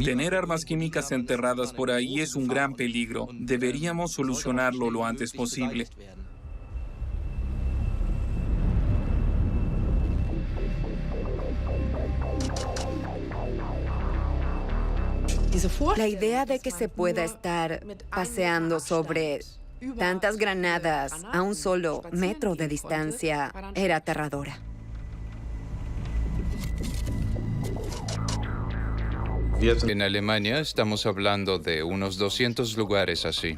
Tener armas químicas enterradas por ahí es un gran peligro. Deberíamos solucionarlo lo antes posible. La idea de que se pueda estar paseando sobre tantas granadas a un solo metro de distancia era aterradora. En Alemania estamos hablando de unos 200 lugares así.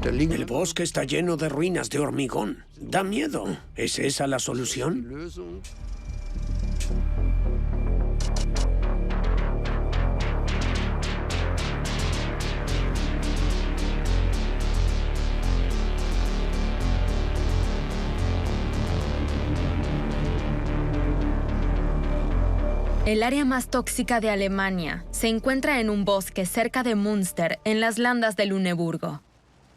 El bosque está lleno de ruinas de hormigón. Da miedo. ¿Es esa la solución? El área más tóxica de Alemania se encuentra en un bosque cerca de Münster, en las landas de Luneburgo.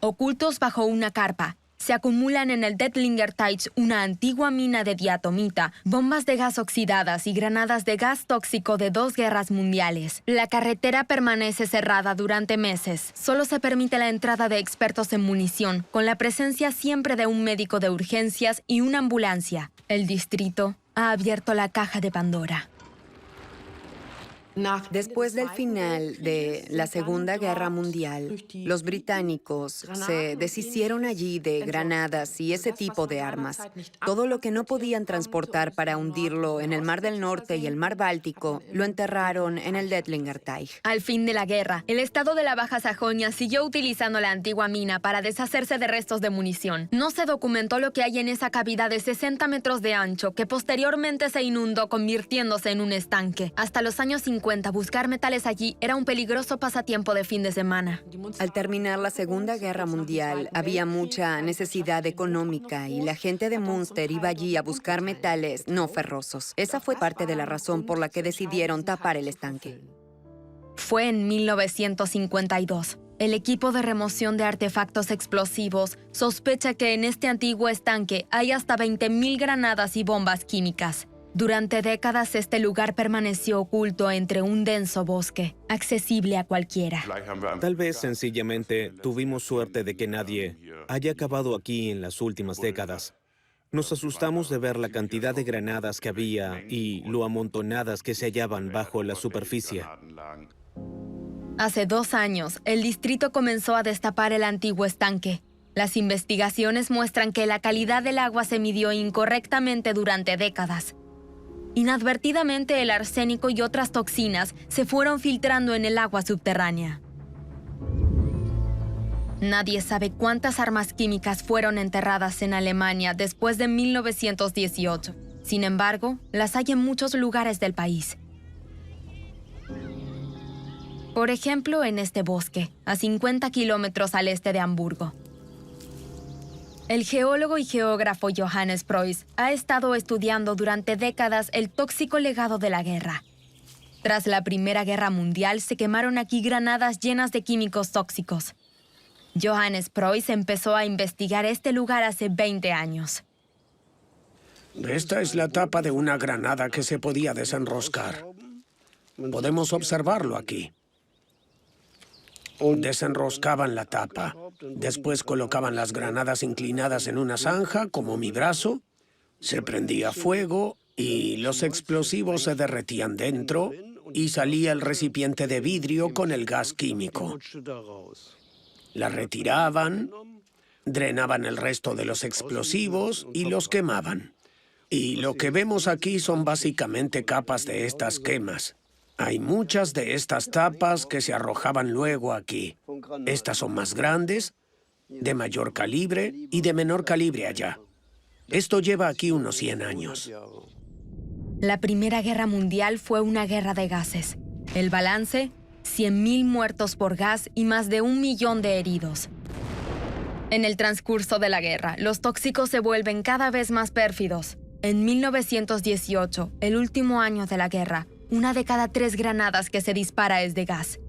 Ocultos bajo una carpa, se acumulan en el Dettlinger Teich una antigua mina de diatomita, bombas de gas oxidadas y granadas de gas tóxico de 2 guerras mundiales. La carretera permanece cerrada durante meses. Solo se permite la entrada de expertos en munición, con la presencia siempre de un médico de urgencias y una ambulancia. El distrito ha abierto la caja de Pandora. Después del final de la Segunda Guerra Mundial, los británicos se deshicieron allí de granadas y ese tipo de armas. Todo lo que no podían transportar para hundirlo en el Mar del Norte y el Mar Báltico, lo enterraron en el Dettlinger Teich. Al fin de la guerra, el estado de la Baja Sajonia siguió utilizando la antigua mina para deshacerse de restos de munición. No se documentó lo que hay en esa cavidad de 60 metros de ancho, que posteriormente se inundó convirtiéndose en un estanque. Hasta los años 50, buscar metales allí era un peligroso pasatiempo de fin de semana. Al terminar la Segunda Guerra Mundial, había mucha necesidad económica y la gente de Münster iba allí a buscar metales no ferrosos. Esa fue parte de la razón por la que decidieron tapar el estanque. Fue en 1952. El equipo de remoción de artefactos explosivos sospecha que en este antiguo estanque hay hasta 20.000 granadas y bombas químicas. Durante décadas, este lugar permaneció oculto entre un denso bosque, accesible a cualquiera. Tal vez sencillamente tuvimos suerte de que nadie haya acabado aquí en las últimas décadas. Nos asustamos de ver la cantidad de granadas que había y lo amontonadas que se hallaban bajo la superficie. Hace 2 años, el distrito comenzó a destapar el antiguo estanque. Las investigaciones muestran que la calidad del agua se midió incorrectamente durante décadas. Inadvertidamente, el arsénico y otras toxinas se fueron filtrando en el agua subterránea. Nadie sabe cuántas armas químicas fueron enterradas en Alemania después de 1918. Sin embargo, las hay en muchos lugares del país. Por ejemplo, en este bosque, a 50 kilómetros al este de Hamburgo. El geólogo y geógrafo Johannes Preuss ha estado estudiando durante décadas el tóxico legado de la guerra. Tras la Primera Guerra Mundial, se quemaron aquí granadas llenas de químicos tóxicos. Johannes Preuss empezó a investigar este lugar hace 20 años. Esta es la tapa de una granada que se podía desenroscar. Podemos observarlo aquí. Desenroscaban la tapa. Después colocaban las granadas inclinadas en una zanja, como mi brazo. Se prendía fuego y los explosivos se derretían dentro y salía el recipiente de vidrio con el gas químico. La retiraban, drenaban el resto de los explosivos y los quemaban. Y lo que vemos aquí son básicamente capas de estas quemas. Hay muchas de estas tapas que se arrojaban luego aquí. Estas son más grandes, de mayor calibre y de menor calibre allá. Esto lleva aquí unos 100 años. La Primera Guerra Mundial fue una guerra de gases. El balance, 100.000 muertos por gas y más de 1 millón de heridos. En el transcurso de la guerra, los tóxicos se vuelven cada vez más pérfidos. En 1918, el último año de la guerra, 1 de cada 3 granadas que se dispara es de gas.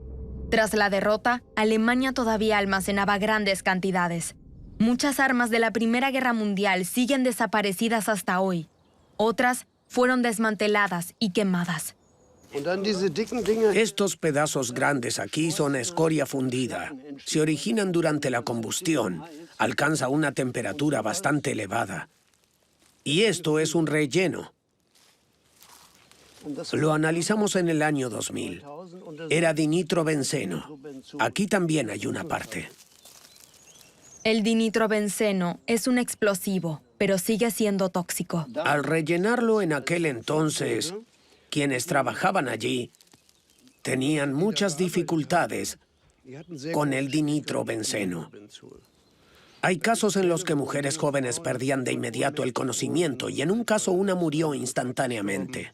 Tras la derrota, Alemania todavía almacenaba grandes cantidades. Muchas armas de la Primera Guerra Mundial siguen desaparecidas hasta hoy. Otras fueron desmanteladas y quemadas. Estos pedazos grandes aquí son escoria fundida. Se originan durante la combustión. Alcanza una temperatura bastante elevada. Y esto es un relleno. Lo analizamos en el año 2000. Era dinitrobenceno. Aquí también hay una parte. El dinitrobenceno es un explosivo, pero sigue siendo tóxico. Al rellenarlo en aquel entonces, quienes trabajaban allí tenían muchas dificultades con el dinitrobenceno. Hay casos en los que mujeres jóvenes perdían de inmediato el conocimiento y en un caso una murió instantáneamente.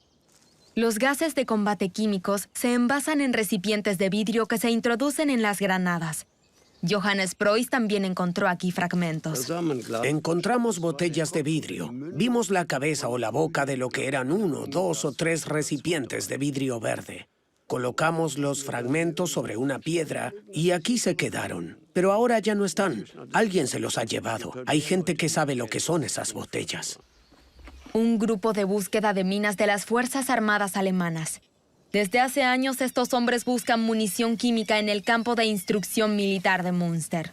Los gases de combate químicos se envasan en recipientes de vidrio que se introducen en las granadas. Johannes Preuss también encontró aquí fragmentos. Encontramos botellas de vidrio. Vimos la cabeza o la boca de lo que eran 1, 2 o 3 recipientes de vidrio verde. Colocamos los fragmentos sobre una piedra y aquí se quedaron. Pero ahora ya no están. Alguien se los ha llevado. Hay gente que sabe lo que son esas botellas. Un grupo de búsqueda de minas de las Fuerzas Armadas alemanas. Desde hace años, estos hombres buscan munición química en el campo de instrucción militar de Münster.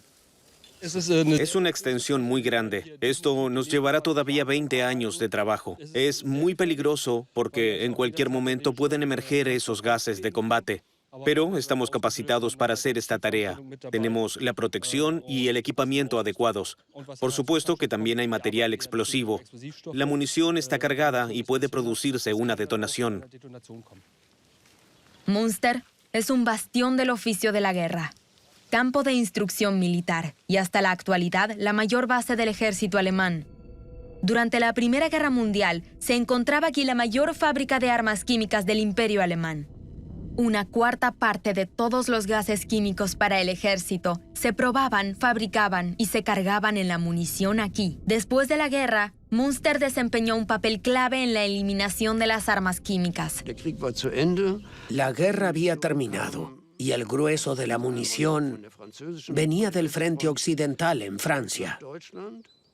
Es una extensión muy grande. Esto nos llevará todavía 20 años de trabajo. Es muy peligroso porque en cualquier momento pueden emerger esos gases de combate. Pero estamos capacitados para hacer esta tarea. Tenemos la protección y el equipamiento adecuados. Por supuesto que también hay material explosivo. La munición está cargada y puede producirse una detonación. Münster es un bastión del oficio de la guerra, campo de instrucción militar y hasta la actualidad la mayor base del ejército alemán. Durante la Primera Guerra Mundial se encontraba aquí la mayor fábrica de armas químicas del Imperio Alemán. Una cuarta parte de todos los gases químicos para el ejército se probaban, fabricaban y se cargaban en la munición aquí. Después de la guerra, Münster desempeñó un papel clave en la eliminación de las armas químicas. La guerra había terminado y el grueso de la munición venía del frente occidental en Francia.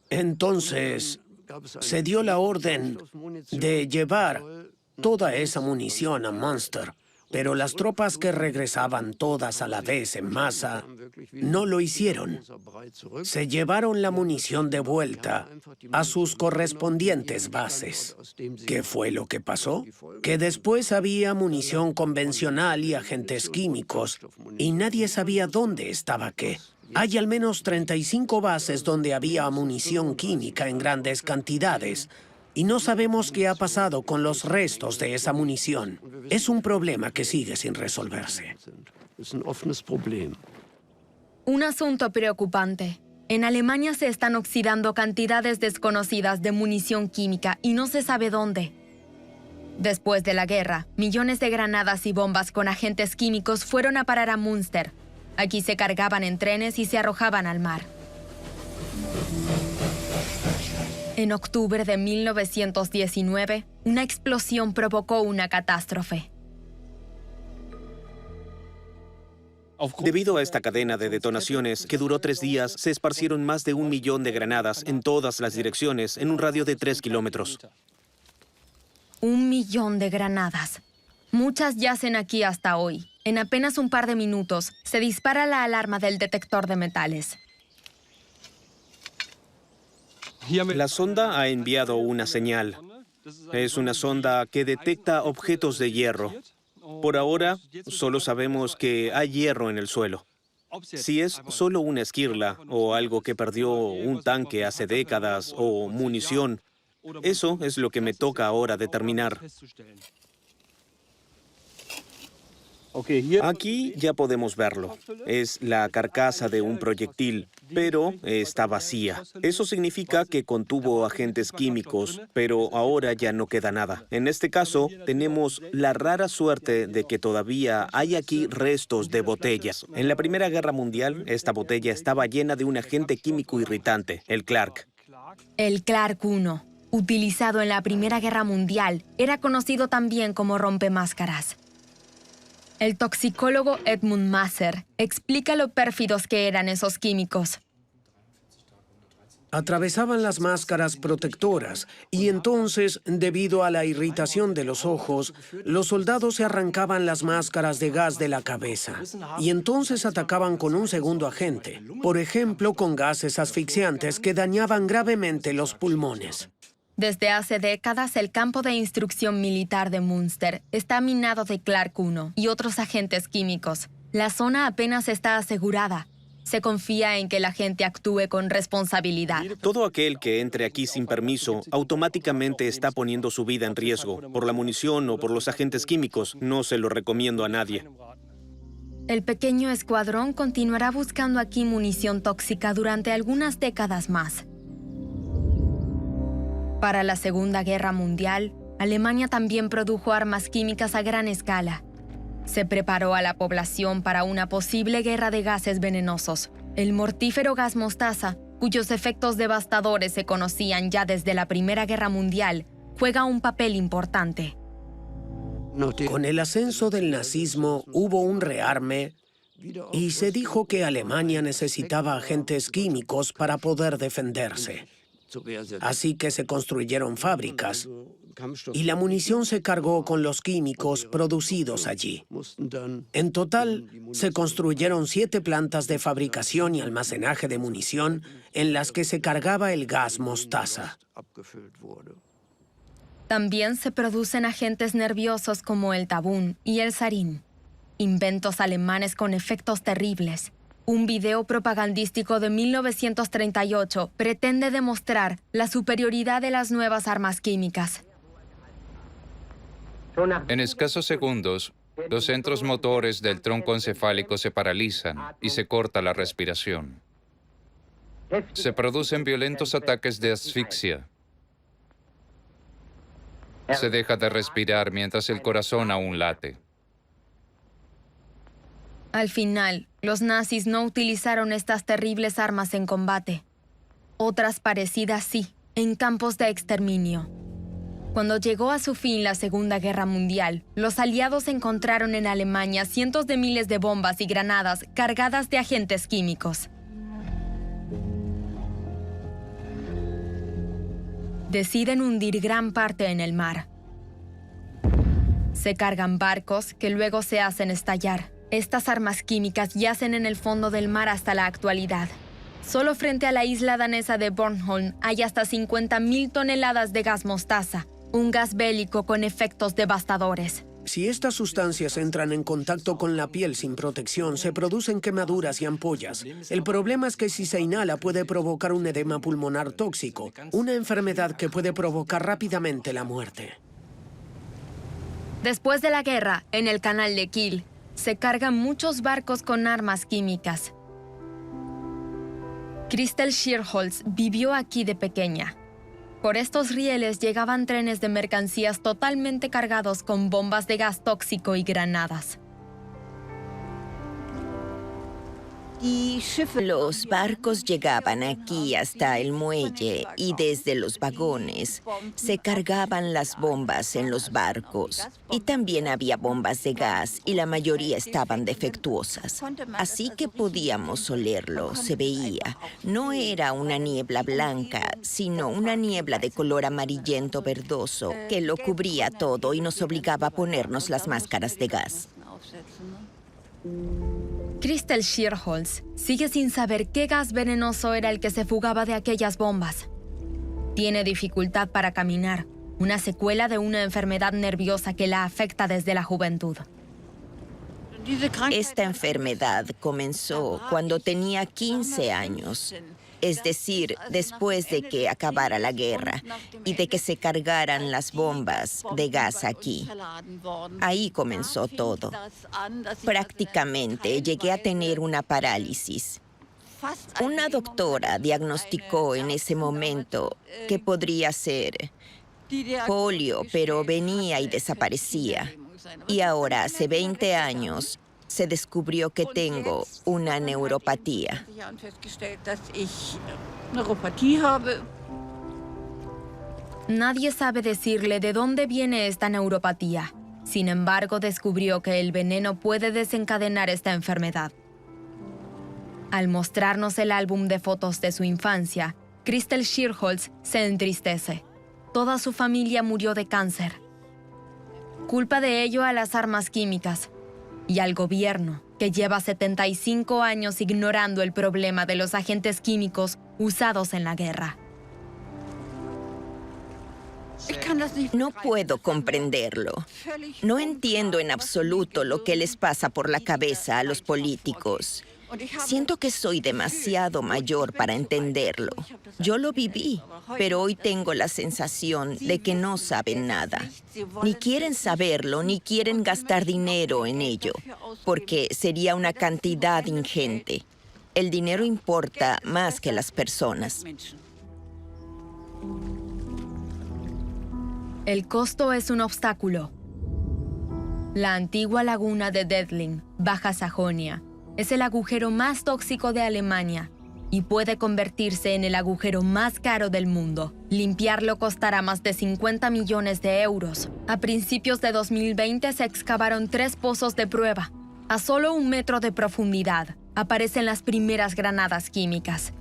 Entonces, se dio la orden de llevar toda esa munición a Münster. Pero las tropas que regresaban todas a la vez en masa no lo hicieron. Se llevaron la munición de vuelta a sus correspondientes bases. ¿Qué fue lo que pasó? Que después había munición convencional y agentes químicos y nadie sabía dónde estaba qué. Hay al menos 35 bases donde había munición química en grandes cantidades. Y no sabemos qué ha pasado con los restos de esa munición. Es un problema que sigue sin resolverse. Un asunto preocupante. En Alemania se están oxidando cantidades desconocidas de munición química y no se sabe dónde. Después de la guerra, millones de granadas y bombas con agentes químicos fueron a parar a Münster. Aquí se cargaban en trenes y se arrojaban al mar. En octubre de 1919, una explosión provocó una catástrofe. Debido a esta cadena de detonaciones, que duró 3 días, se esparcieron más de 1 millón de granadas en todas las direcciones en un radio de 3 kilómetros. 1 millón de granadas. Muchas yacen aquí hasta hoy. En apenas un par de minutos, se dispara la alarma del detector de metales. La sonda ha enviado una señal. Es una sonda que detecta objetos de hierro. Por ahora, solo sabemos que hay hierro en el suelo. Si es solo una esquirla o algo que perdió un tanque hace décadas o munición, eso es lo que me toca ahora determinar. Aquí ya podemos verlo. Es la carcasa de un proyectil, pero está vacía. Eso significa que contuvo agentes químicos, pero ahora ya no queda nada. En este caso, tenemos la rara suerte de que todavía hay aquí restos de botellas. En la Primera Guerra Mundial, esta botella estaba llena de un agente químico irritante, el Clark. El Clark I, utilizado en la Primera Guerra Mundial, era conocido también como rompemáscaras. El toxicólogo Edmund Masser explica lo pérfidos que eran esos químicos. atravesaban las máscaras protectoras y entonces, debido a la irritación de los ojos, los soldados se arrancaban las máscaras de gas de la cabeza y entonces atacaban con un segundo agente, por ejemplo con gases asfixiantes que dañaban gravemente los pulmones. Desde hace décadas, el campo de instrucción militar de Münster está minado de Clark I y otros agentes químicos. La zona apenas está asegurada. Se confía en que la gente actúe con responsabilidad. Todo aquel que entre aquí sin permiso automáticamente está poniendo su vida en riesgo. Por la munición o por los agentes químicos, no se lo recomiendo a nadie. El pequeño escuadrón continuará buscando aquí munición tóxica durante algunas décadas más. Para la Segunda Guerra Mundial, Alemania también produjo armas químicas a gran escala. Se preparó a la población para una posible guerra de gases venenosos. El mortífero gas mostaza, cuyos efectos devastadores se conocían ya desde la Primera Guerra Mundial, juega un papel importante. Con el ascenso del nazismo hubo un rearme y se dijo que Alemania necesitaba agentes químicos para poder defenderse. Así que se construyeron fábricas y la munición se cargó con los químicos producidos allí. En total, se construyeron 7 plantas de fabricación y almacenaje de munición en las que se cargaba el gas mostaza. También se producen agentes nerviosos como el tabún y el sarín, inventos alemanes con efectos terribles. Un video propagandístico de 1938 pretende demostrar la superioridad de las nuevas armas químicas. En escasos segundos, los centros motores del tronco encefálico se paralizan y se corta la respiración. Se producen violentos ataques de asfixia. Se deja de respirar mientras el corazón aún late. Al final, los nazis no utilizaron estas terribles armas en combate. Otras parecidas sí, en campos de exterminio. Cuando llegó a su fin la Segunda Guerra Mundial, los aliados encontraron en Alemania cientos de miles de bombas y granadas cargadas de agentes químicos. Deciden hundir gran parte en el mar. Se cargan barcos que luego se hacen estallar. Estas armas químicas yacen en el fondo del mar hasta la actualidad. Solo frente a la isla danesa de Bornholm hay hasta 50.000 toneladas de gas mostaza, un gas bélico con efectos devastadores. Si estas sustancias entran en contacto con la piel sin protección, se producen quemaduras y ampollas. El problema es que si se inhala puede provocar un edema pulmonar tóxico, una enfermedad que puede provocar rápidamente la muerte. Después de la guerra, en el canal de Kiel, se cargan muchos barcos con armas químicas. Christel Schierholz vivió aquí de pequeña. Por estos rieles llegaban trenes de mercancías totalmente cargados con bombas de gas tóxico y granadas. Los barcos llegaban aquí hasta el muelle y desde los vagones se cargaban las bombas en los barcos. Y también había bombas de gas y la mayoría estaban defectuosas. Así que podíamos olerlo, se veía. No era una niebla blanca, sino una niebla de color amarillento verdoso que lo cubría todo y nos obligaba a ponernos las máscaras de gas. Christel Schierholz sigue sin saber qué gas venenoso era el que se fugaba de aquellas bombas. Tiene dificultad para caminar, una secuela de una enfermedad nerviosa que la afecta desde la juventud. Esta enfermedad comenzó cuando tenía 15 años. Es decir, después de que acabara la guerra y de que se cargaran las bombas de gas aquí. Ahí comenzó todo. Prácticamente llegué a tener una parálisis. Una doctora diagnosticó en ese momento que podría ser polio, pero venía y desaparecía. Y ahora, hace 20 años, se descubrió que tengo una neuropatía. Nadie sabe decirle de dónde viene esta neuropatía. Sin embargo, descubrió que el veneno puede desencadenar esta enfermedad. Al mostrarnos el álbum de fotos de su infancia, Christel Schierholz se entristece. Toda su familia murió de cáncer. Culpa de ello a las armas químicas y al gobierno, que lleva 75 años ignorando el problema de los agentes químicos usados en la guerra. No puedo comprenderlo. No entiendo en absoluto lo que les pasa por la cabeza a los políticos. Siento que soy demasiado mayor para entenderlo. Yo lo viví, pero hoy tengo la sensación de que no saben nada. Ni quieren saberlo, ni quieren gastar dinero en ello, porque sería una cantidad ingente. El dinero importa más que las personas. El costo es un obstáculo. La antigua laguna de Dedling, Baja Sajonia, es el agujero más tóxico de Alemania y puede convertirse en el agujero más caro del mundo. Limpiarlo costará más de 50 millones de euros. A principios de 2020 se excavaron 3 pozos de prueba. A solo 1 metro de profundidad aparecen las primeras granadas químicas.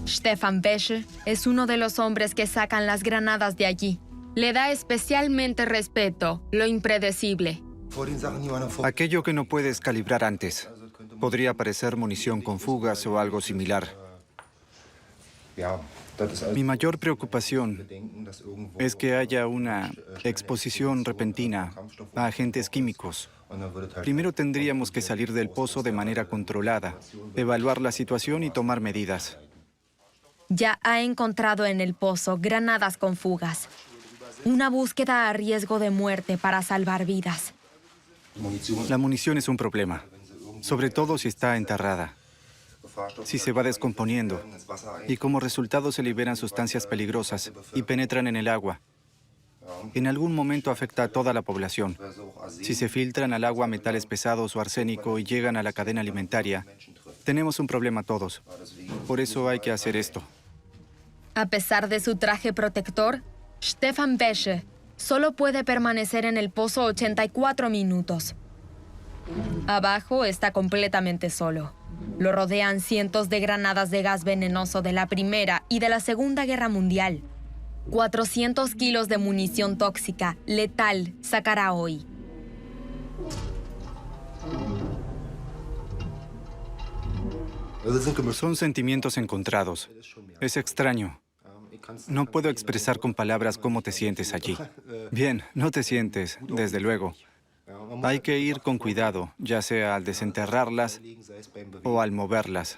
Stefan Besche es uno de los hombres que sacan las granadas de allí. Le da especialmente respeto lo impredecible. Aquello que no puedes calibrar antes. Podría parecer munición con fugas o algo similar. Mi mayor preocupación es que haya una exposición repentina a agentes químicos. Primero tendríamos que salir del pozo de manera controlada, evaluar la situación y tomar medidas. Ya ha encontrado en el pozo granadas con fugas. Una búsqueda a riesgo de muerte para salvar vidas. La munición es un problema, sobre todo si está enterrada, si se va descomponiendo y como resultado se liberan sustancias peligrosas y penetran en el agua. En algún momento afecta a toda la población. Si se filtran al agua metales pesados o arsénico y llegan a la cadena alimentaria, tenemos un problema todos. Por eso hay que hacer esto. A pesar de su traje protector, Stefan Besche solo puede permanecer en el pozo 84 minutos. Abajo está completamente solo. Lo rodean cientos de granadas de gas venenoso de la Primera y de la Segunda Guerra Mundial. 400 kilos de munición tóxica, letal, sacará hoy. Son sentimientos encontrados. Es extraño. No puedo expresar con palabras cómo te sientes allí. Bien, no te sientes, desde luego. Hay que ir con cuidado, ya sea al desenterrarlas o al moverlas.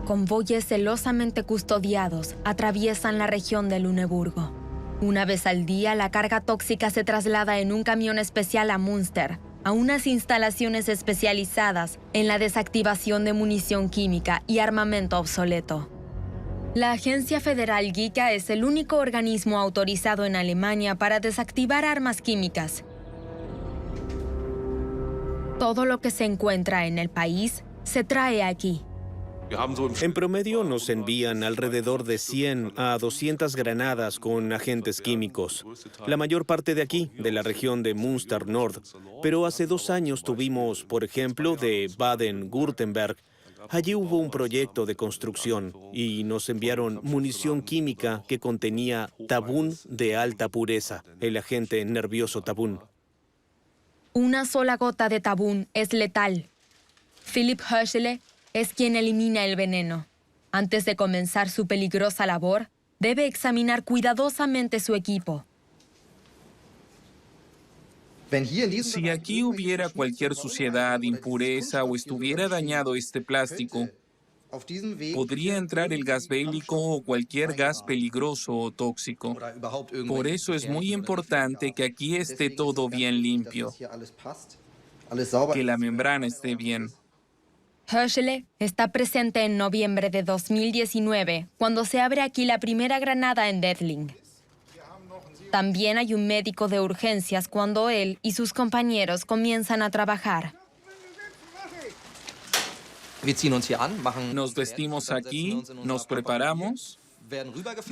Convoyes celosamente custodiados atraviesan la región de Luneburgo. Una vez al día, la carga tóxica se traslada en un camión especial a Münster, a unas instalaciones especializadas en la desactivación de munición química y armamento obsoleto. La Agencia Federal GICA es el único organismo autorizado en Alemania para desactivar armas químicas. Todo lo que se encuentra en el país se trae aquí. En promedio nos envían alrededor de 100 a 200 granadas con agentes químicos. La mayor parte de aquí, de la región de Münster Nord. Pero hace 2 años tuvimos, por ejemplo, de Baden-Württemberg. Allí hubo un proyecto de construcción y nos enviaron munición química que contenía tabún de alta pureza, el agente nervioso tabún. Una sola gota de tabún es letal. Philipp Höschele es quien elimina el veneno. Antes de comenzar su peligrosa labor, debe examinar cuidadosamente su equipo. Si aquí hubiera cualquier suciedad, impureza o estuviera dañado este plástico, podría entrar el gas bélico o cualquier gas peligroso o tóxico. Por eso es muy importante que aquí esté todo bien limpio, que la membrana esté bien. Höschele está presente en noviembre de 2019, cuando se abre aquí la primera granada en Dedling. También hay un médico de urgencias cuando él y sus compañeros comienzan a trabajar. Nos vestimos aquí, nos preparamos,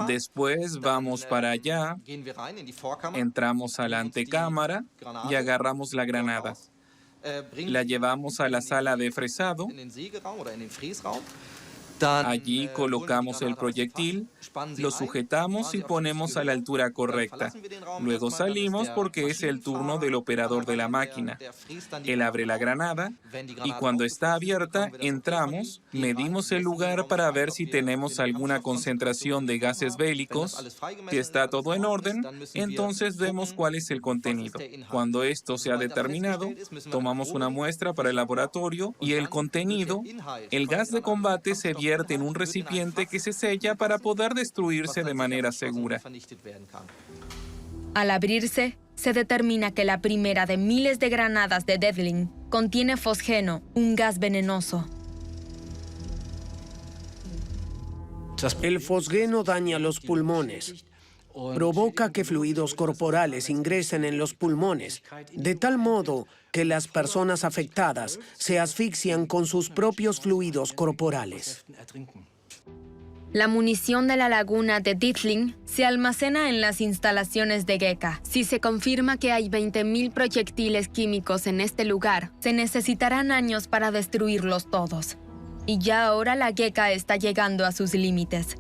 después vamos para allá, entramos a la antecámara y agarramos la granada. La llevamos a la sala de fresado Allí colocamos el proyectil, lo sujetamos y ponemos a la altura correcta. Luego salimos porque es el turno del operador de la máquina. Él abre la granada y cuando está abierta, entramos, medimos el lugar para ver si tenemos alguna concentración de gases bélicos. Si está todo en orden, entonces vemos cuál es el contenido. Cuando esto se ha determinado, tomamos una muestra para el laboratorio y el contenido, el gas de combate se vierte en un recipiente que se sella para poder destruirse de manera segura. Al abrirse, se determina que la primera de miles de granadas de Deadling contiene fosgeno, un gas venenoso. El fosgeno daña los pulmones. Provoca que fluidos corporales ingresen en los pulmones, de tal modo que las personas afectadas se asfixian con sus propios fluidos corporales. La munición de la laguna de Deadling se almacena en las instalaciones de Geka. Si se confirma que hay 20.000 proyectiles químicos en este lugar, se necesitarán años para destruirlos todos. Y ya ahora la Geka está llegando a sus límites.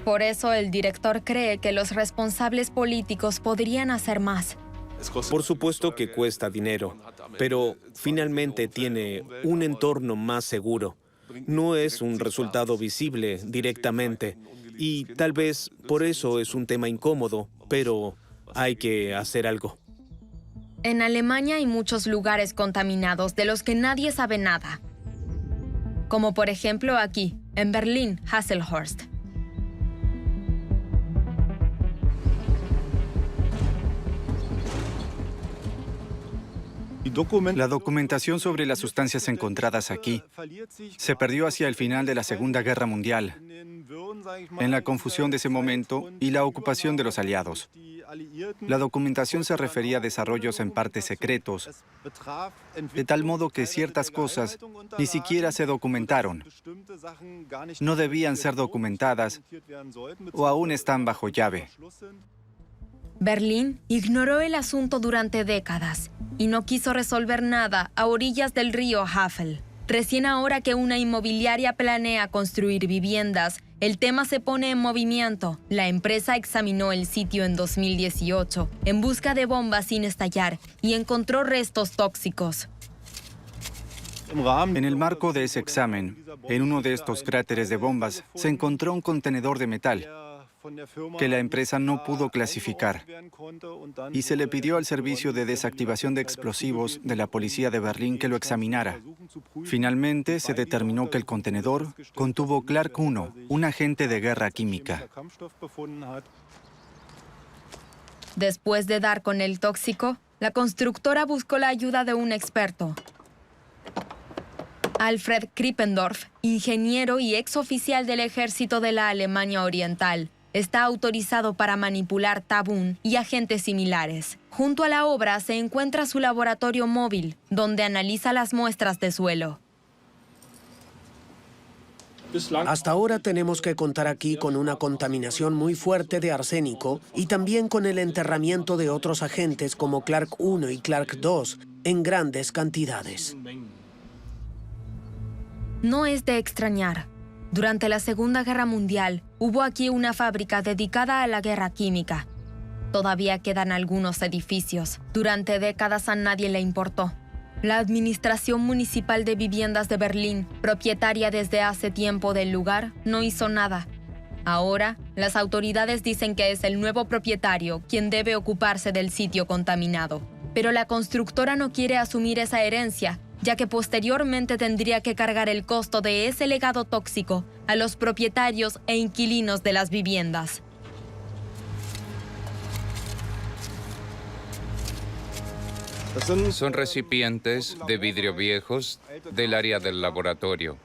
Por eso el director cree que los responsables políticos podrían hacer más. Por supuesto que cuesta dinero, pero finalmente tiene un entorno más seguro. No es un resultado visible directamente y tal vez por eso es un tema incómodo, pero hay que hacer algo. En Alemania hay muchos lugares contaminados de los que nadie sabe nada. Como por ejemplo aquí, en Berlín, Hasselhorst. La documentación sobre las sustancias encontradas aquí se perdió hacia el final de la Segunda Guerra Mundial, en la confusión de ese momento y la ocupación de los aliados. La documentación se refería a desarrollos en parte secretos, de tal modo que ciertas cosas ni siquiera se documentaron, no debían ser documentadas o aún están bajo llave. Berlín ignoró el asunto durante décadas y no quiso resolver nada a orillas del río Havel. Recién ahora que una inmobiliaria planea construir viviendas, el tema se pone en movimiento. La empresa examinó el sitio en 2018 en busca de bombas sin estallar y encontró restos tóxicos. En el marco de ese examen, en uno de estos cráteres de bombas, se encontró un contenedor de metal que la empresa no pudo clasificar y se le pidió al Servicio de Desactivación de Explosivos de la Policía de Berlín que lo examinara. Finalmente, se determinó que el contenedor contuvo Clark I, un agente de guerra química. Después de dar con el tóxico, la constructora buscó la ayuda de un experto. Alfred Krippendorf, ingeniero y exoficial del ejército de la Alemania Oriental, está autorizado para manipular tabún y agentes similares. Junto a la obra se encuentra su laboratorio móvil, donde analiza las muestras de suelo. Hasta ahora tenemos que contar aquí con una contaminación muy fuerte de arsénico y también con el enterramiento de otros agentes como Clark I y Clark II en grandes cantidades. No es de extrañar. Durante la Segunda Guerra Mundial, hubo aquí una fábrica dedicada a la guerra química. Todavía quedan algunos edificios. Durante décadas a nadie le importó. La Administración Municipal de Viviendas de Berlín, propietaria desde hace tiempo del lugar, no hizo nada. Ahora, las autoridades dicen que es el nuevo propietario quien debe ocuparse del sitio contaminado. Pero la constructora no quiere asumir esa herencia, ya que posteriormente tendría que cargar el costo de ese legado tóxico a los propietarios e inquilinos de las viviendas. Son recipientes de vidrio viejos del área del laboratorio.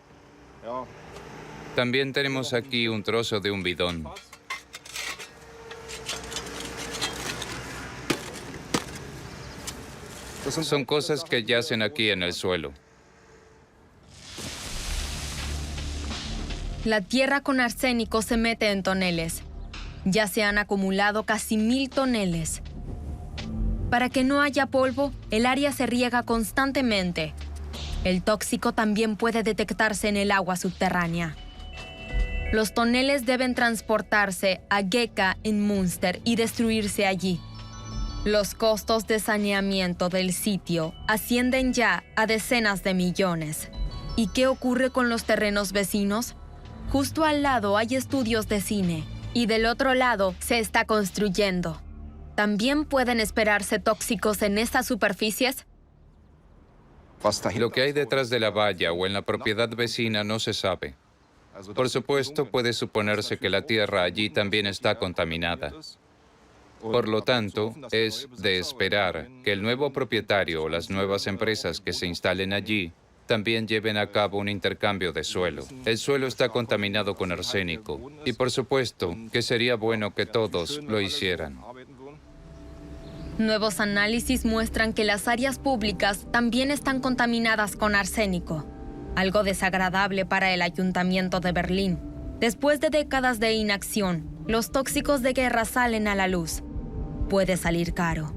También tenemos aquí un trozo de un bidón. Son cosas que yacen aquí en el suelo. La tierra con arsénico se mete en toneles. Ya se han acumulado casi 1000 toneles. Para que no haya polvo, el área se riega constantemente. El tóxico también puede detectarse en el agua subterránea. Los toneles deben transportarse a Geka en Münster y destruirse allí. Los costos de saneamiento del sitio ascienden ya a decenas de millones. ¿Y qué ocurre con los terrenos vecinos? Justo al lado hay estudios de cine y del otro lado se está construyendo. ¿También pueden esperarse tóxicos en estas superficies? Lo que hay detrás de la valla o en la propiedad vecina no se sabe. Por supuesto, puede suponerse que la tierra allí también está contaminada. Por lo tanto, es de esperar que el nuevo propietario o las nuevas empresas que se instalen allí también lleven a cabo un intercambio de suelo. El suelo está contaminado con arsénico y, por supuesto, que sería bueno que todos lo hicieran. Nuevos análisis muestran que las áreas públicas también están contaminadas con arsénico, algo desagradable para el Ayuntamiento de Berlín. Después de décadas de inacción, los tóxicos de guerra salen a la luz. Puede salir caro.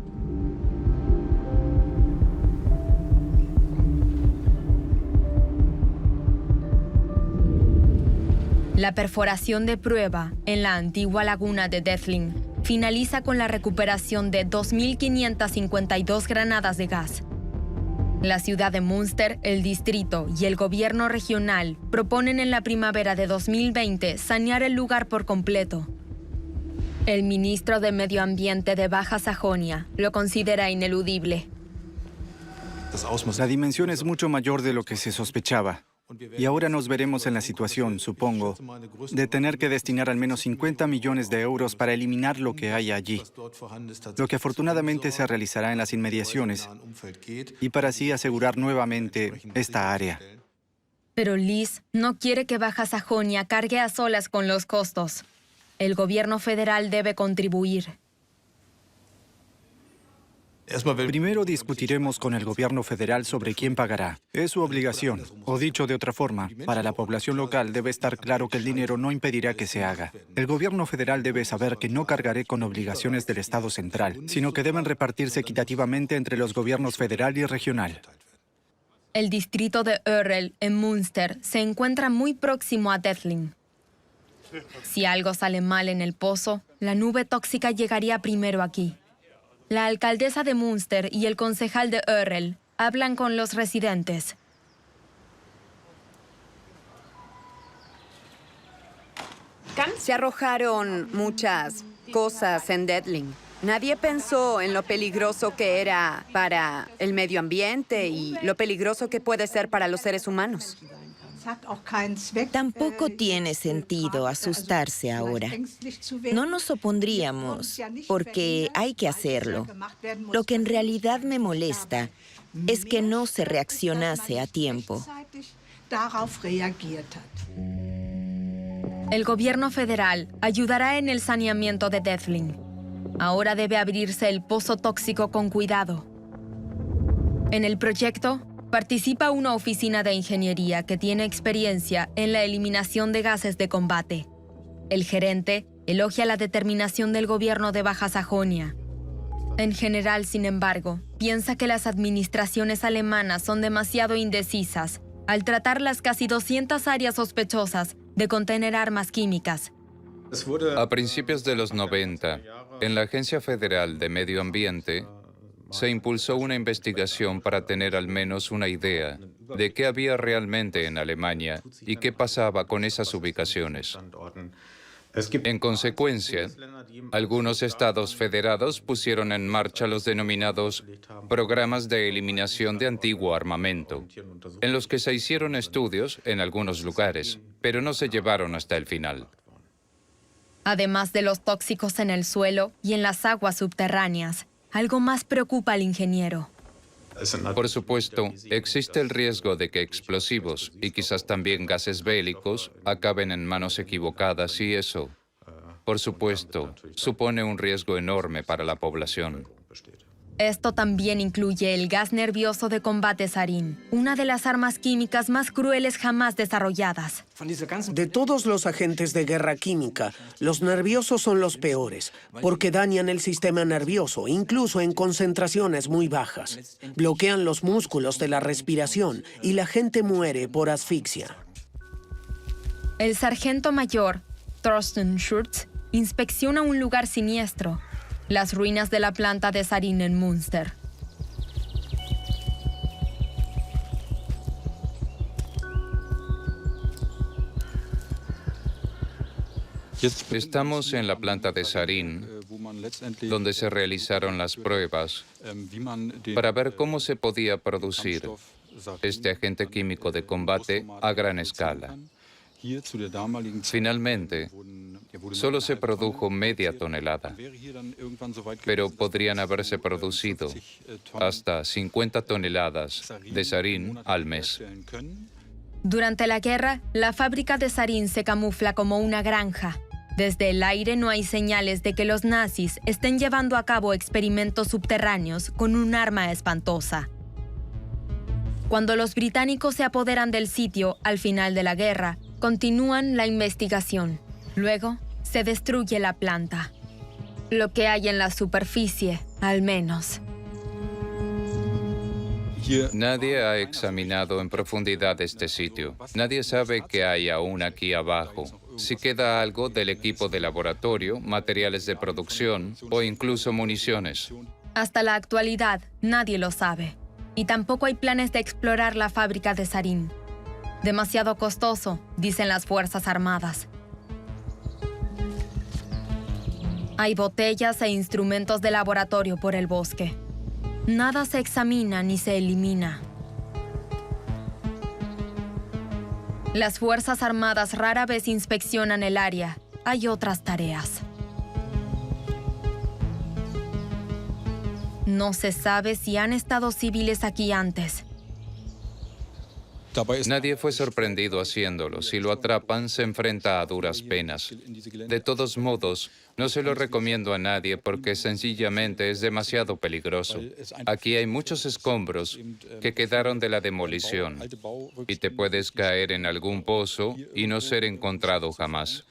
La perforación de prueba en la antigua laguna de Detling finaliza con la recuperación de 2.552 granadas de gas. La ciudad de Münster, el distrito y el gobierno regional proponen en la primavera de 2020 sanear el lugar por completo. El ministro de Medio Ambiente de Baja Sajonia lo considera ineludible. La dimensión es mucho mayor de lo que se sospechaba. Y ahora nos veremos en la situación, supongo, de tener que destinar al menos 50 millones de euros para eliminar lo que hay allí, lo que afortunadamente se realizará en las inmediaciones, y para así asegurar nuevamente esta área. Pero Liz no quiere que Baja Sajonia cargue a solas con los costos. El gobierno federal debe contribuir. Primero discutiremos con el gobierno federal sobre quién pagará. Es su obligación. O dicho de otra forma, para la población local debe estar claro que el dinero no impedirá que se haga. El gobierno federal debe saber que no cargaré con obligaciones del Estado central, sino que deben repartirse equitativamente entre los gobiernos federal y regional. El distrito de Örrel, en Münster, se encuentra muy próximo a Detling. Si algo sale mal en el pozo, la nube tóxica llegaría primero aquí. La alcaldesa de Münster y el concejal de Örrel hablan con los residentes. Se arrojaron muchas cosas en Detling. Nadie pensó en lo peligroso que era para el medio ambiente y lo peligroso que puede ser para los seres humanos. Tampoco tiene sentido asustarse ahora. No nos opondríamos, porque hay que hacerlo. Lo que en realidad me molesta es que no se reaccionase a tiempo. El gobierno federal ayudará en el saneamiento de Detling. Ahora debe abrirse el pozo tóxico con cuidado. En el proyecto participa una oficina de ingeniería que tiene experiencia en la eliminación de gases de combate. El gerente elogia la determinación del gobierno de Baja Sajonia. En general, sin embargo, piensa que las administraciones alemanas son demasiado indecisas al tratar las casi 200 áreas sospechosas de contener armas químicas. A principios de los 90, en la Agencia Federal de Medio Ambiente, se impulsó una investigación para tener al menos una idea de qué había realmente en Alemania y qué pasaba con esas ubicaciones. En consecuencia, algunos estados federados pusieron en marcha los denominados programas de eliminación de antiguo armamento, en los que se hicieron estudios en algunos lugares, pero no se llevaron hasta el final. Además de los tóxicos en el suelo y en las aguas subterráneas, algo más preocupa al ingeniero. Por supuesto, existe el riesgo de que explosivos y quizás también gases bélicos acaben en manos equivocadas y eso, por supuesto, supone un riesgo enorme para la población. Esto también incluye el gas nervioso de combate sarín, una de las armas químicas más crueles jamás desarrolladas. De todos los agentes de guerra química, los nerviosos son los peores, porque dañan el sistema nervioso, incluso en concentraciones muy bajas. Bloquean los músculos de la respiración y la gente muere por asfixia. El sargento mayor, Thorsten Schurz, inspecciona un lugar siniestro, las ruinas de la planta de sarín en Münster. Estamos en la planta de sarín, donde se realizaron las pruebas para ver cómo se podía producir este agente químico de combate a gran escala. Finalmente, solo se produjo media tonelada, pero podrían haberse producido hasta 50 toneladas de sarín al mes. Durante la guerra, la fábrica de sarín se camufla como una granja. Desde el aire no hay señales de que los nazis estén llevando a cabo experimentos subterráneos con un arma espantosa. Cuando los británicos se apoderan del sitio al final de la guerra, continúan la investigación. Luego, se destruye la planta. Lo que hay en la superficie, al menos. Nadie ha examinado en profundidad este sitio. Nadie sabe qué hay aún aquí abajo. Si queda algo del equipo de laboratorio, materiales de producción o incluso municiones. Hasta la actualidad, nadie lo sabe. Y tampoco hay planes de explorar la fábrica de sarín. Demasiado costoso, dicen las Fuerzas Armadas. Hay botellas e instrumentos de laboratorio por el bosque. Nada se examina ni se elimina. Las Fuerzas Armadas rara vez inspeccionan el área. Hay otras tareas. No se sabe si han estado civiles aquí antes. Nadie fue sorprendido haciéndolo. Si lo atrapan, se enfrenta a duras penas. De todos modos, no se lo recomiendo a nadie porque sencillamente es demasiado peligroso. Aquí hay muchos escombros que quedaron de la demolición y te puedes caer en algún pozo y no ser encontrado jamás.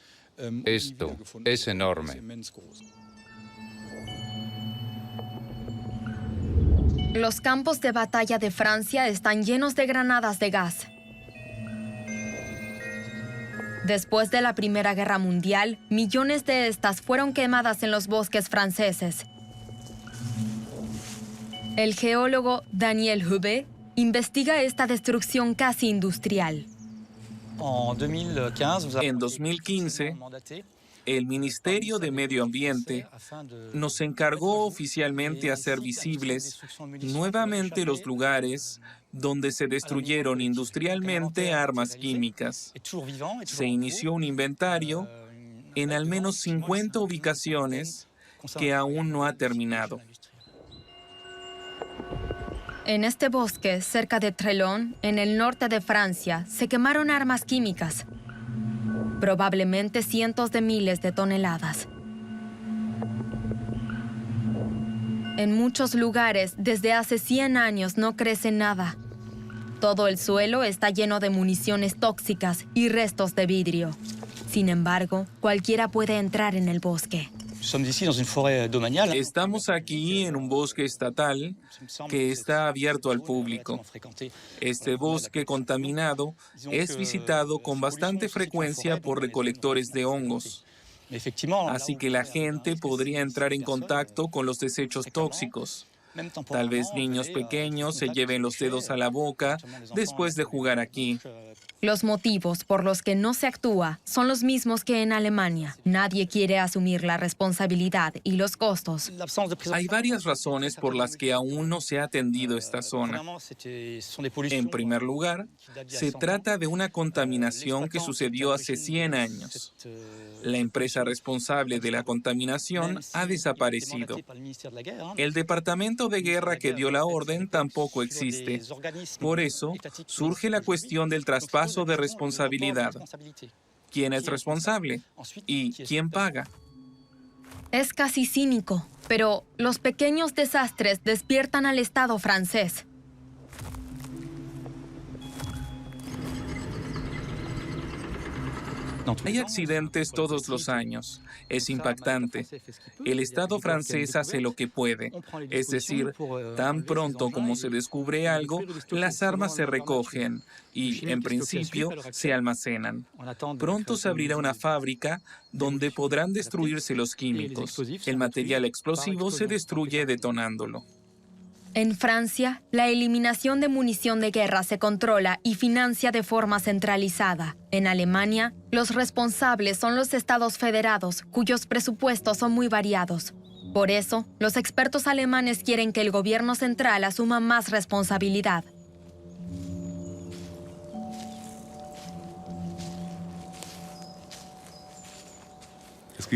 Esto es enorme. Los campos de batalla de Francia están llenos de granadas de gas. Después de la Primera Guerra Mundial, millones de estas fueron quemadas en los bosques franceses. El geólogo Daniel Hubé investiga esta destrucción casi industrial. En 2015, el Ministerio de Medio Ambiente nos encargó oficialmente hacer visibles nuevamente los lugares donde se destruyeron industrialmente armas químicas. Se inició un inventario en al menos 50 ubicaciones que aún no ha terminado. En este bosque, cerca de Trélon, en el norte de Francia, se quemaron armas químicas. Probablemente cientos de miles de toneladas. En muchos lugares, desde hace 100 años no crece nada. Todo el suelo está lleno de municiones tóxicas y restos de vidrio. Sin embargo, cualquiera puede entrar en el bosque. Estamos aquí en un bosque estatal que está abierto al público. Este bosque contaminado es visitado con bastante frecuencia por recolectores de hongos. Así que la gente podría entrar en contacto con los desechos tóxicos. Tal vez niños pequeños se lleven los dedos a la boca después de jugar aquí. Los motivos por los que no se actúa son los mismos que en Alemania. Nadie quiere asumir la responsabilidad y los costos. Hay varias razones por las que aún no se ha atendido esta zona. En primer lugar, se trata de una contaminación que sucedió hace 100 años. La empresa responsable de la contaminación ha desaparecido. El departamento de guerra que dio la orden tampoco existe. Por eso, surge la cuestión del traspaso de responsabilidad. ¿Quién es responsable? ¿Y quién paga? Es casi cínico, pero los pequeños desastres despiertan al Estado francés. Hay accidentes todos los años. Es impactante. El Estado francés hace lo que puede. Es decir, tan pronto como se descubre algo, las armas se recogen y, en principio, se almacenan. Pronto se abrirá una fábrica donde podrán destruirse los químicos. El material explosivo se destruye detonándolo. En Francia, la eliminación de munición de guerra se controla y financia de forma centralizada. En Alemania, los responsables son los estados federados, cuyos presupuestos son muy variados. Por eso, los expertos alemanes quieren que el gobierno central asuma más responsabilidad.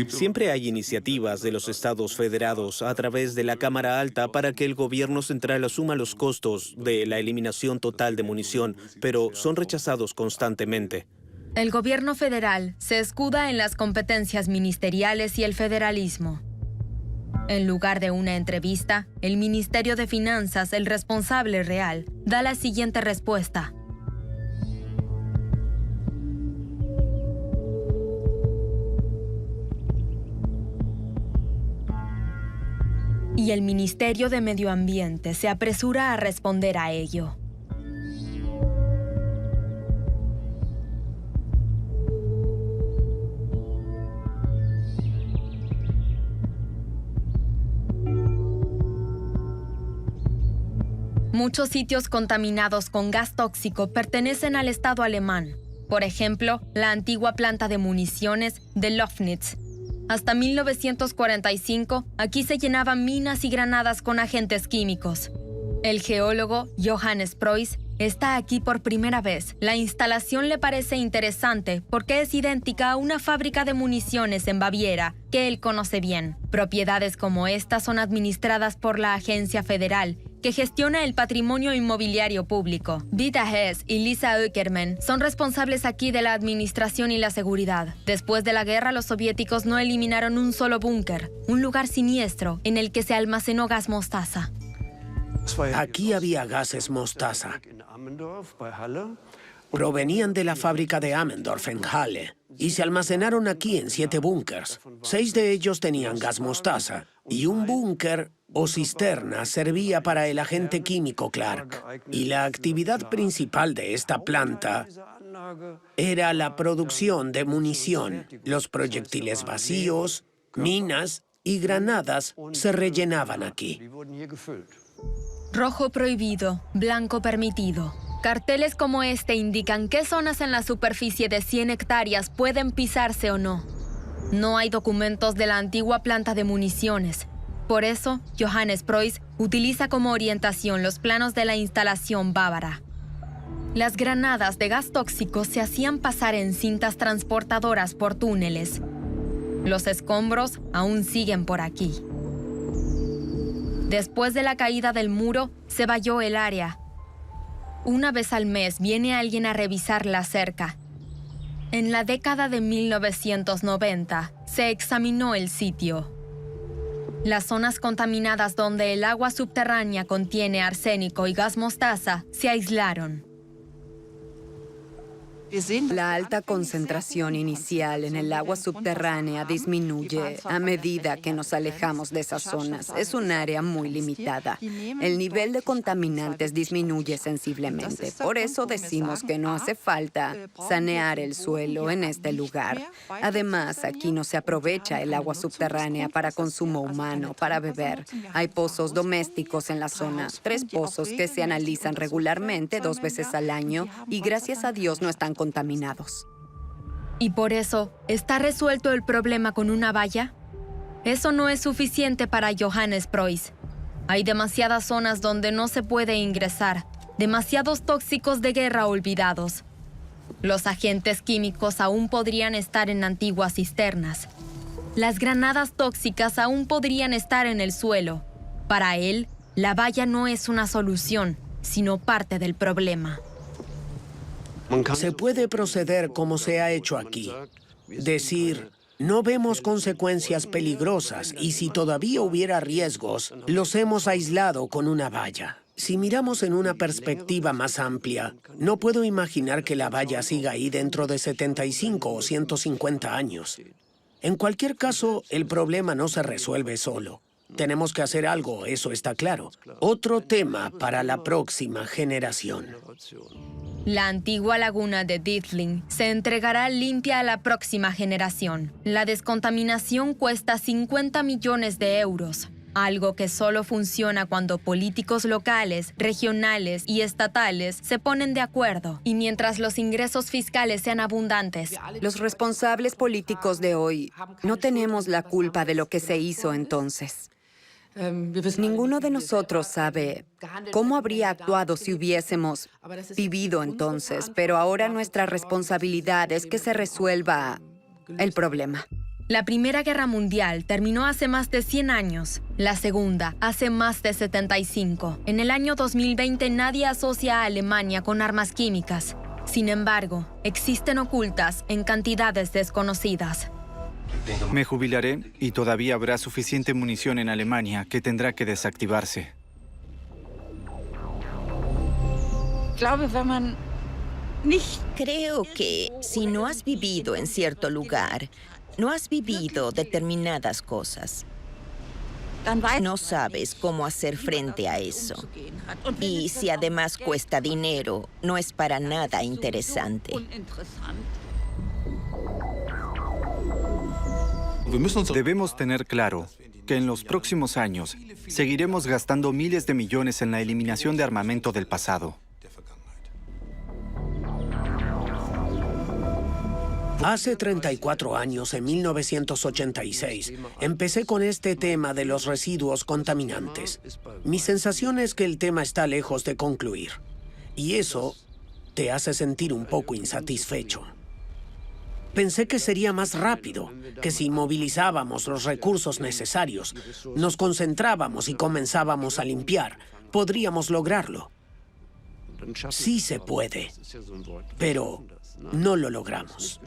Siempre hay iniciativas de los estados federados a través de la Cámara Alta para que el gobierno central asuma los costos de la eliminación total de munición, pero son rechazados constantemente. El gobierno federal se escuda en las competencias ministeriales y el federalismo. En lugar de una entrevista, el Ministerio de Finanzas, el responsable real, da la siguiente respuesta. Y el Ministerio de Medio Ambiente se apresura a responder a ello. Muchos sitios contaminados con gas tóxico pertenecen al Estado alemán. Por ejemplo, la antigua planta de municiones de Löfnitz. Hasta 1945, aquí se llenaban minas y granadas con agentes químicos. El geólogo Johannes Preuss está aquí por primera vez. La instalación le parece interesante porque es idéntica a una fábrica de municiones en Baviera que él conoce bien. Propiedades como esta son administradas por la Agencia Federal, que gestiona el patrimonio inmobiliario público. Dieter Hess y Lisa Ueckermann son responsables aquí de la administración y la seguridad. Después de la guerra, los soviéticos no eliminaron un solo búnker, un lugar siniestro en el que se almacenó gas mostaza. Aquí había gases mostaza. Provenían de la fábrica de Ammendorf en Halle y se almacenaron aquí en 7 búnkers. 6 de ellos tenían gas mostaza y un búnker o cisterna servía para el agente químico Clark. Y la actividad principal de esta planta era la producción de munición. Los proyectiles vacíos, minas y granadas se rellenaban aquí. Rojo prohibido, blanco permitido. Carteles como este indican qué zonas en la superficie de 100 hectáreas pueden pisarse o no. No hay documentos de la antigua planta de municiones. Por eso, Johannes Preuss utiliza como orientación los planos de la instalación bávara. Las granadas de gas tóxico se hacían pasar en cintas transportadoras por túneles. Los escombros aún siguen por aquí. Después de la caída del muro, se valló el área. Una vez al mes viene alguien a revisar la cerca. En la década de 1990, se examinó el sitio. Las zonas contaminadas donde el agua subterránea contiene arsénico y gas mostaza se aislaron. La alta concentración inicial en el agua subterránea disminuye a medida que nos alejamos de esas zonas. Es un área muy limitada. El nivel de contaminantes disminuye sensiblemente. Por eso decimos que no hace falta sanear el suelo en este lugar. Además, aquí no se aprovecha el agua subterránea para consumo humano, para beber. Hay pozos domésticos en la zona, 3 pozos que se analizan regularmente 2 veces al año y gracias a Dios no están contaminados. ¿Y por eso está resuelto el problema con una valla? Eso no es suficiente para Johannes Preuss. Hay demasiadas zonas donde no se puede ingresar, demasiados tóxicos de guerra olvidados. Los agentes químicos aún podrían estar en antiguas cisternas. Las granadas tóxicas aún podrían estar en el suelo. Para él, la valla no es una solución, sino parte del problema. Se puede proceder como se ha hecho aquí. Decir, No vemos consecuencias peligrosas y si todavía hubiera riesgos, los hemos aislado con una valla. Si miramos en una perspectiva más amplia, no puedo imaginar que la valla siga ahí dentro de 75 o 150 años. En cualquier caso, el problema no se resuelve solo. Tenemos que hacer algo, eso está claro. Otro tema para la próxima generación. La antigua laguna de Diethling se entregará limpia a la próxima generación. La descontaminación cuesta 50 millones de euros, algo que solo funciona cuando políticos locales, regionales y estatales se ponen de acuerdo y mientras los ingresos fiscales sean abundantes. Los responsables políticos de hoy no tenemos la culpa de lo que se hizo entonces. Ninguno de nosotros sabe cómo habría actuado si hubiésemos vivido entonces, pero ahora nuestra responsabilidad es que se resuelva el problema. La Primera Guerra Mundial terminó hace más de 100 años, la Segunda hace más de 75. En el año 2020 nadie asocia a Alemania con armas químicas. Sin embargo, existen ocultas en cantidades desconocidas. Me jubilaré y todavía habrá suficiente munición en Alemania que tendrá que desactivarse. Creo que si no has vivido en cierto lugar, no has vivido determinadas cosas. No sabes cómo hacer frente a eso. Y si además cuesta dinero, no es para nada interesante. Debemos tener claro que en los próximos años seguiremos gastando miles de millones en la eliminación de armamento del pasado. Hace 34 años, en 1986, empecé con este tema de los residuos contaminantes. Mi sensación es que el tema está lejos de concluir. Y eso te hace sentir un poco insatisfecho. Pensé que sería más rápido, que si movilizábamos los recursos necesarios, nos concentrábamos y comenzábamos a limpiar, podríamos lograrlo. Sí se puede, pero no lo logramos.